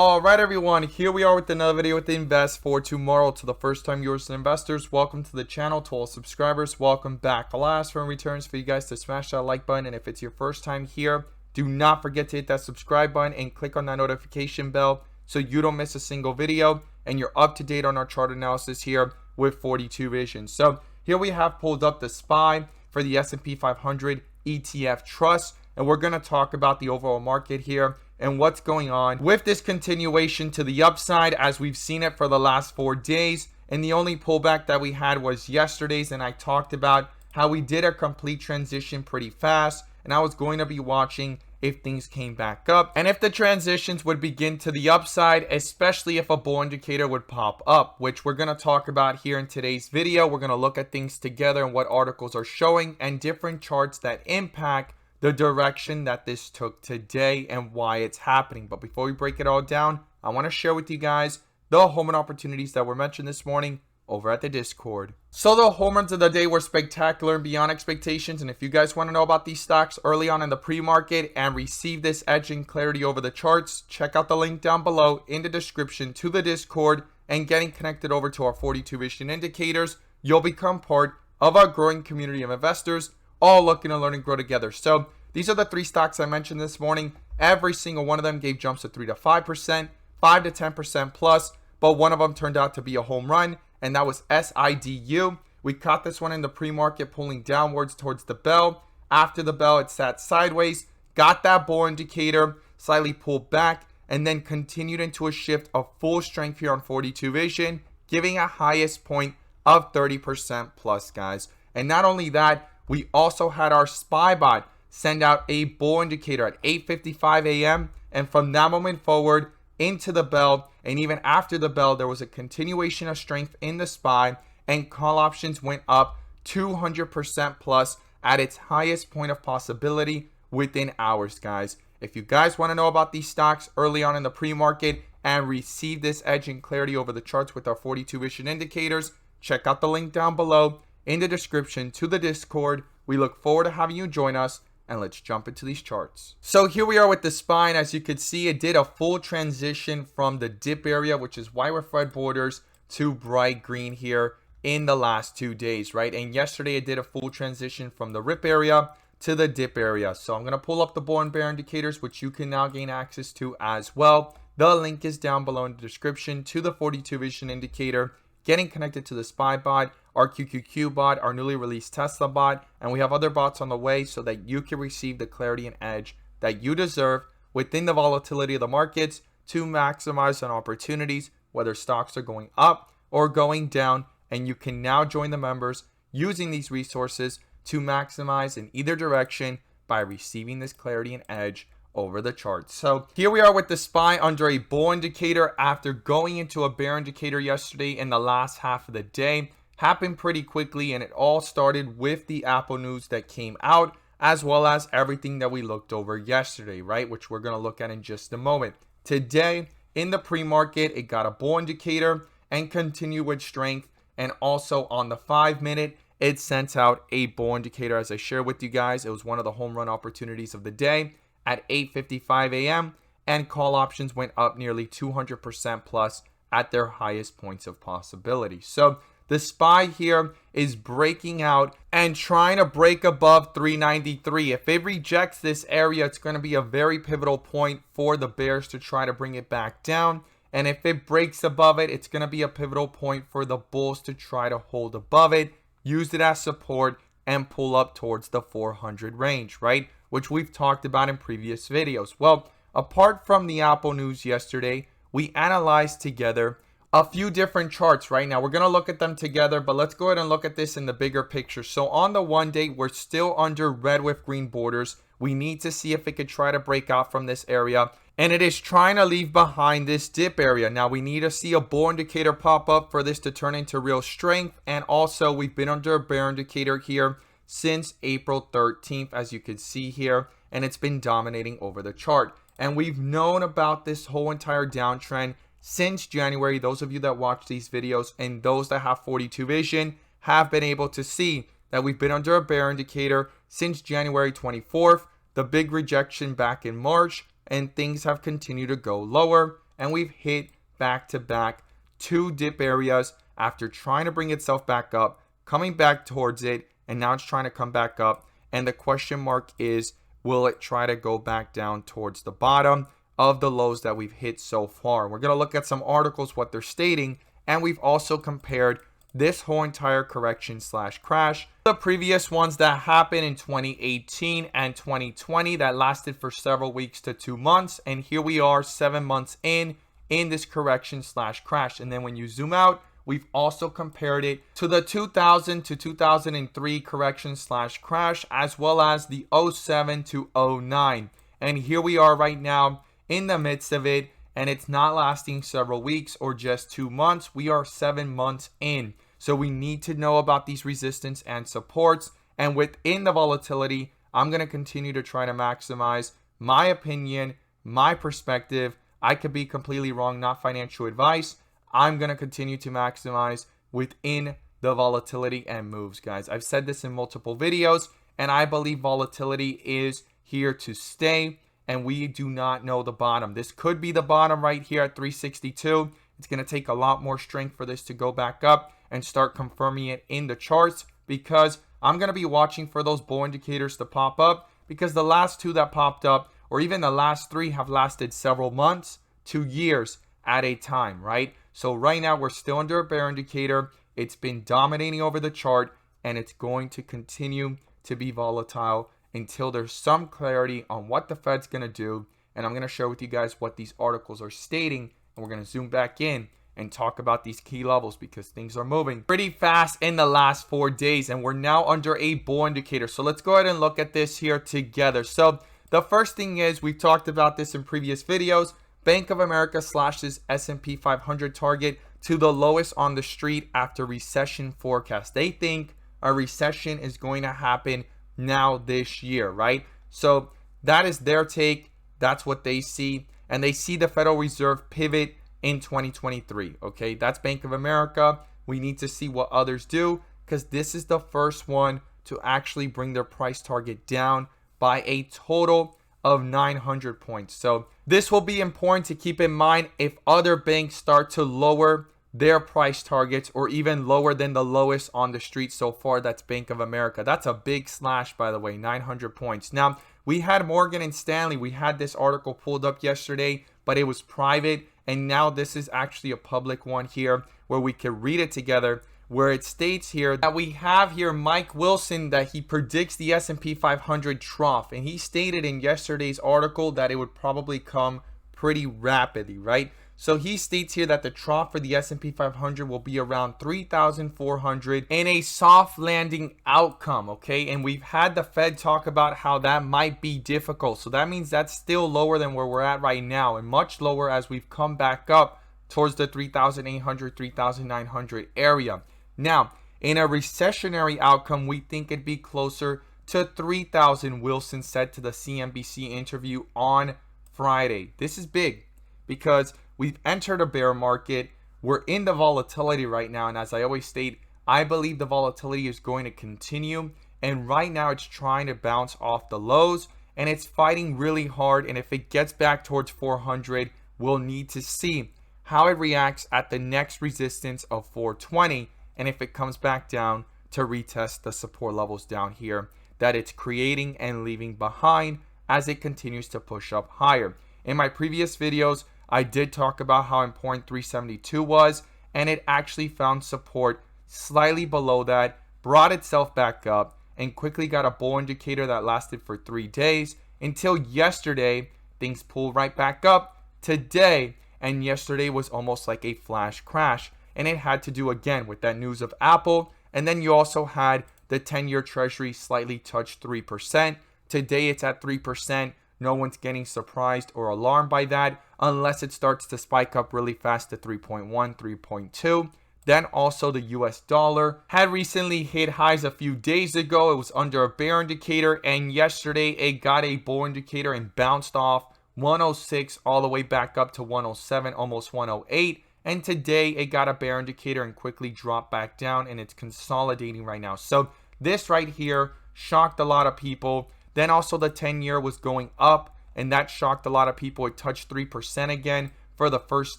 Alright everyone, here we are with another video with Invest for Tomorrow. To the first time viewers and investors, welcome to the channel. To all subscribers, welcome back. I'll ask for returns for you guys to smash that like button, and if it's your first time here, do not forget to hit that subscribe button and click on that notification bell so you don't miss a single video and you're up to date on our chart analysis here with 42 Vision. So here we have pulled up the SPY for the S&P 500 ETF Trust, and we're going to talk about the overall market here and what's going on with this continuation to the upside as we've seen it for the last 4 days. And the only pullback that we had was yesterday's, and I talked about how we did a complete transition pretty fast, and I was going to be watching if things came back up and if the transitions would begin to the upside, especially if a bull indicator would pop up, which we're going to talk about here in today's video. We're going to look at things together and what articles are showing and different charts that impact the direction that this took today and why it's happening. But before we break it all down, I want to share with you guys the home run opportunities that were mentioned this morning over at the Discord. So the home runs of the day were spectacular and beyond expectations. And if you guys want to know about these stocks early on in the pre-market and receive this edge and clarity over the charts, check out the link down below in the description to the Discord and getting connected over to our 42 Vision indicators. You'll become part of our growing community of investors, all looking to learn and grow together. So these are the 3 stocks I mentioned this morning. Every single one of them gave jumps of 3 to 5%, 5 to 10% plus, but one of them turned out to be a home run, and that was SIDU. We caught this one in the pre-market pulling downwards towards the bell. After the bell, it sat sideways, got that bull indicator, slightly pulled back, and then continued into a shift of full strength here on 42 Vision, giving a highest point of 30% plus, guys. And not only that, we also had our SPY bot send out a bull indicator at 8:55 a.m. And from that moment forward into the bell, and even after the bell, there was a continuation of strength in the SPY, and call options went up 200% plus at its highest point of possibility within hours, guys. If you guys want to know about these stocks early on in the pre-market and receive this edge and clarity over the charts with our 42 Vision indicators, check out the link down below in the description to the Discord. We look forward to having you join us, and let's jump into these charts. So here we are with the SPY, and as you could see, it did a full transition from the dip area, which is why we're red borders, to bright green here in the last 2 days, right? And yesterday it did a full transition from the rip area to the dip area. So I'm going to pull up the bull and bear indicators, which you can now gain access to as well. The link is down below in the description to the 42 Vision indicator, getting connected to the SPY bot, our QQQ bot, our newly released Tesla bot, and we have other bots on the way so that you can receive the clarity and edge that you deserve within the volatility of the markets to maximize on opportunities, whether stocks are going up or going down. And you can now join the members using these resources to maximize in either direction by receiving this clarity and edge over the chart. So here we are with the SPY under a bull indicator after going into a bear indicator yesterday in the last half of the day. Happened pretty quickly, and it all started with the Apple news that came out, as well as everything that we looked over yesterday, right, which we're going to look at in just a moment. Today in the pre-market, it got a bull indicator and continued with strength, and also on the 5-minute it sent out a bull indicator. As I shared with you guys, it was one of the home run opportunities of the day at 8:55 a.m. and call options went up nearly 200% plus at their highest points of possibility. So the SPY here is breaking out and trying to break above 393. If it rejects this area, it's going to be a very pivotal point for the bears to try to bring it back down. And if it breaks above it, it's going to be a pivotal point for the bulls to try to hold above it, use it as support, and pull up towards the 400 range, right? Which we've talked about in previous videos. Well, apart from the Apple news yesterday, we analyzed together a few different charts. Right now we're going to look at them together, but let's go ahead and look at this in the bigger picture. So on the 1 day, we're still under red with green borders. We need to see if it could try to break out from this area, and it is trying to leave behind this dip area. Now we need to see a bull indicator pop up for this to turn into real strength. And also we've been under a bear indicator here since April 13th, as you can see here, and it's been dominating over the chart. And we've known about this whole entire downtrend since January. Those of you that watch these videos and those that have 42 Vision have been able to see that we've been under a bear indicator since January 24th, the big rejection back in March, and things have continued to go lower. and we've hit back-to-back 2 dip areas after trying to bring itself back up, coming back towards it, and now it's trying to come back up. And the question mark is, will it try to go back down towards the bottom of the lows that we've hit so far? We're going to look at some articles, what they're stating, and we've also compared this whole entire correction slash crash, the previous ones that happened in 2018 and 2020 that lasted for several weeks to 2 months. And here we are 7 months in this correction slash crash. And then when you zoom out, we've also compared it to the 2000 to 2003 correction slash crash, as well as the 07 to 09. And here we are right now in the midst of it, and it's not lasting several weeks or just 2 months. We are 7 months in. So we need to know about these resistance and supports. And within the volatility, I'm going to continue to try to maximize my opinion, my perspective. I could be completely wrong, not financial advice. I'm going to continue to maximize within the volatility and moves, guys. I've said this in multiple videos, and I believe volatility is here to stay, and we do not know the bottom. This could be the bottom right here at 362. It's going to take a lot more strength for this to go back up and start confirming it in the charts, because I'm going to be watching for those bull indicators to pop up, because the last 2 that popped up, or even the last 3, have lasted several months to years at a time, right? So right now we're still under a bear indicator. It's been dominating over the chart, and it's going to continue to be volatile until there's some clarity on what the Fed's going to do. And I'm going to share with you guys what these articles are stating, and we're going to zoom back in and talk about these key levels, because things are moving pretty fast in the last 4 days, and we're now under a bull indicator. So let's go ahead and look at this here together. So the first thing is, we've talked about this in previous videos, Bank of America slashes S&P 500 target to the lowest on the street after recession forecast. They think a recession is going to happen now this year, right? So that is their take. That's what they see. And they see the Federal Reserve pivot in 2023. Okay, that's Bank of America. We need to see what others do, because this is the first one to actually bring their price target down by a total of 900 points. So this will be important to keep in mind if other banks start to lower their price targets, or even lower than the lowest on the street so far. That's Bank of America. That's a big slash, by the way, 900 points. Now, we had Morgan Stanley. We had this article pulled up yesterday, but it was private. And now this is actually a public one here where we can read it together, where it states here that we have here Mike Wilson, that he predicts the S&P 500 trough. And he stated in yesterday's article that it would probably come pretty rapidly, right? So he states here that the trough for the S&P 500 will be around 3,400 in a soft landing outcome, okay? And we've had the Fed talk about how that might be difficult. So that means that's still lower than where we're at right now, and much lower as we've come back up towards the 3,800, 3,900 area. Now, in a recessionary outcome, we think it'd be closer to 3,000, Wilson said to the CNBC interview on Friday. This is big, because we've entered a bear market. We're in the volatility right now. And as I always state, I believe the volatility is going to continue. And right now it's trying to bounce off the lows, and it's fighting really hard. And if it gets back towards 400, we'll need to see how it reacts at the next resistance of 420. And if it comes back down, to retest the support levels down here that it's creating and leaving behind as it continues to push up higher. In my previous videos, I did talk about how important 372 was, and it actually found support slightly below that, brought itself back up, and quickly got a bull indicator that lasted for 3 days until yesterday. Things pulled right back up today, and yesterday was almost like a flash crash, and it had to do again with that news of Apple. And then you also had the 10-year treasury slightly touch 3%. Today it's at 3%. No one's getting surprised or alarmed by that, unless it starts to spike up really fast to 3.1, 3.2. Then also the US dollar had recently hit highs a few days ago. It was under a bear indicator, and yesterday it got a bull indicator and bounced off 106 all the way back up to 107, almost 108. And today it got a bear indicator and quickly dropped back down, and it's consolidating right now. So this right here shocked a lot of people. Then also the 10-year was going up, and that shocked a lot of people. It touched 3% again for the first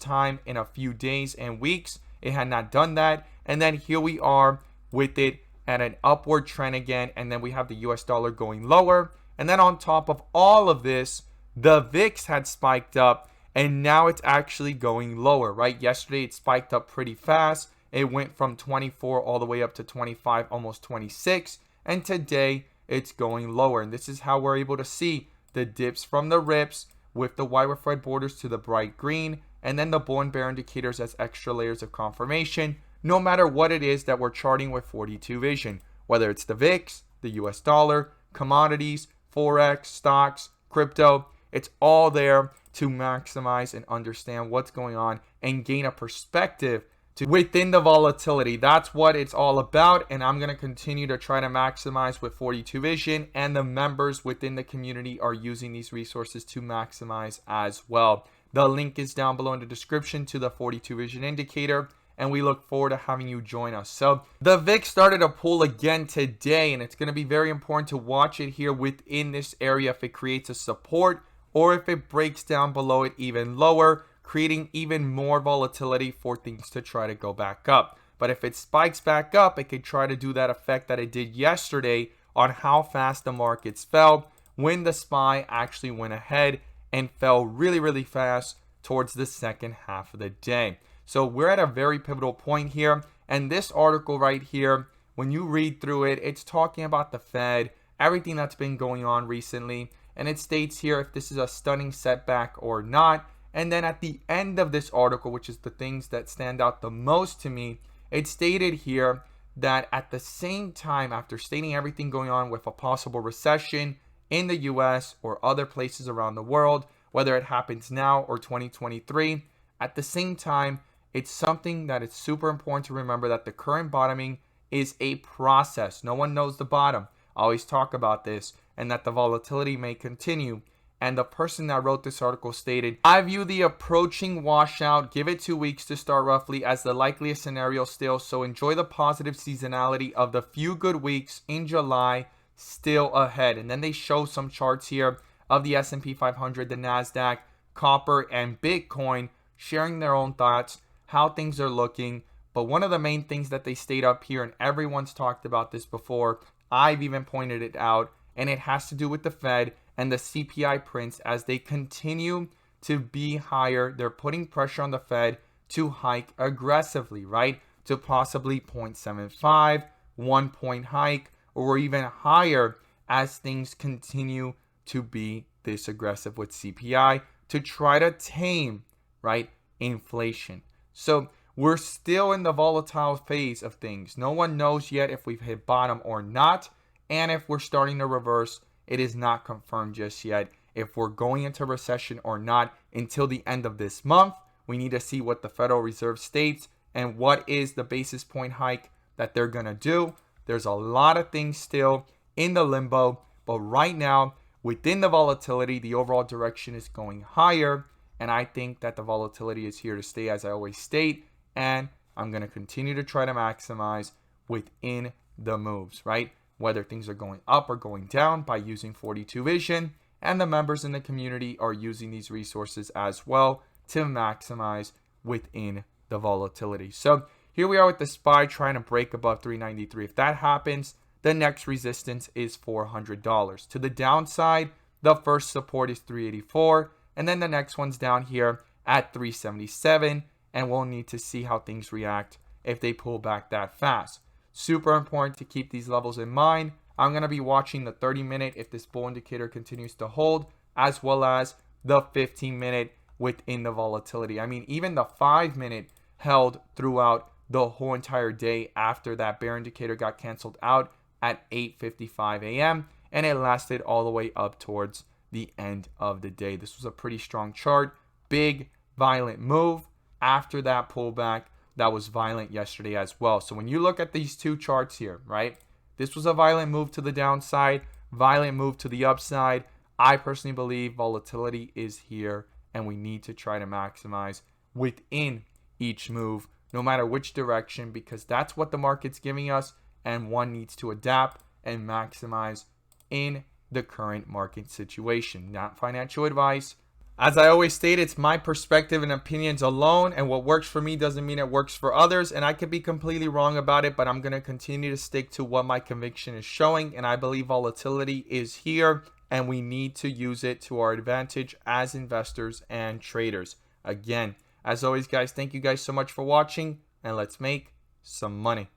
time in a few days and weeks. It had not done that. And then here we are with it at an upward trend again. And then we have the US dollar going lower. And then on top of all of this, the VIX had spiked up and now it's actually going lower, right? Yesterday it spiked up pretty fast. It went from 24 all the way up to 25, almost 26. And today it's going lower. And this is how we're able to see the dips from the rips with the white with red borders to the bright green. And then the bull and bear indicators as extra layers of confirmation, no matter what it is that we're charting with 42 vision, whether it's the VIX, the US dollar, commodities, Forex, stocks, crypto. It's all there to maximize and understand what's going on and gain a perspective to within the volatility. That's what it's all about. And I'm going to continue to try to maximize with 42 vision, and the members within the community are using these resources to maximize as well. The link is down below in the description to the 42 vision indicator, and we look forward to having you join us. So the VIX started to pull again today, and it's going to be very important to watch it here within this area if it creates a support or if it breaks down below it even lower, creating even more volatility for things to try to go back up. But if it spikes back up, it could try to do that effect that it did yesterday on how fast the markets fell when the SPY actually went ahead and fell really, really fast towards the second half of the day. So we're at a very pivotal point here. And this article right here, when you read through it, it's talking about the Fed, everything that's been going on recently. And it states here if this is a stunning setback or not. And then at the end of this article, which is the things that stand out the most to me, it stated here that at the same time, after stating everything going on with a possible recession in the US or other places around the world, whether it happens now or 2023, at the same time, it's something that it's super important to remember that the current bottoming is a process. No one knows the bottom. I always talk about this, and that the volatility may continue. And the person that wrote this article stated, I view the approaching washout, give it 2 weeks to start roughly, as the likeliest scenario still. So enjoy the positive seasonality of the few good weeks in July still ahead. And then they show some charts here of the S&P 500, the NASDAQ, copper, and Bitcoin, sharing their own thoughts, how things are looking. But one of the main things that they state up here, and everyone's talked about this before, I've even pointed it out, and it has to do with the Fed and the CPI prints as they continue to be higher. They're putting pressure on the Fed to hike aggressively, right? To possibly 0.75, 1 point hike, or even higher as things continue to be this aggressive with CPI to try to tame, right, inflation. So we're still in the volatile phase of things. No one knows yet if we've hit bottom or not. And if we're starting to reverse, it is not confirmed just yet if we're going into recession or not until the end of this month. We need to see what the Federal Reserve states and what is the basis point hike that they're going to do. There's a lot of things still in the limbo, but right now, within the volatility, the overall direction is going higher. And I think that the volatility is here to stay, as I always state. And I'm going to continue to try to maximize within the moves, right? Whether things are going up or going down by using 42 vision. And the members in the community are using these resources as well to maximize within the volatility. So here we are with the SPY trying to break above 393. If that happens, the next resistance is $400. To the downside, the first support is 384. And then the next one's down here at 377. And we'll need to see how things react if they pull back that fast. Super important to keep these levels in mind. I'm going to be watching the 30-minute if this bull indicator continues to hold, as well as the 15-minute within the volatility. I mean, even the 5-minute held throughout the whole entire day after that bear indicator got canceled out at 8:55 a.m. and it lasted all the way up towards the end of the day. This was a pretty strong chart. Big, violent move after that pullback that was violent yesterday as well. So when you look at these two charts here, right, this was a violent move to the downside, violent move to the upside. I personally believe volatility is here and we need to try to maximize within each move, no matter which direction, because that's what the market's giving us, and one needs to adapt and maximize in the current market situation. Not financial advice. As I always state, it's my perspective and opinions alone, and what works for me doesn't mean it works for others, and I could be completely wrong about it, but I'm going to continue to stick to what my conviction is showing, and I believe volatility is here, and we need to use it to our advantage as investors and traders. Again, as always, guys, thank you guys so much for watching, and let's make some money.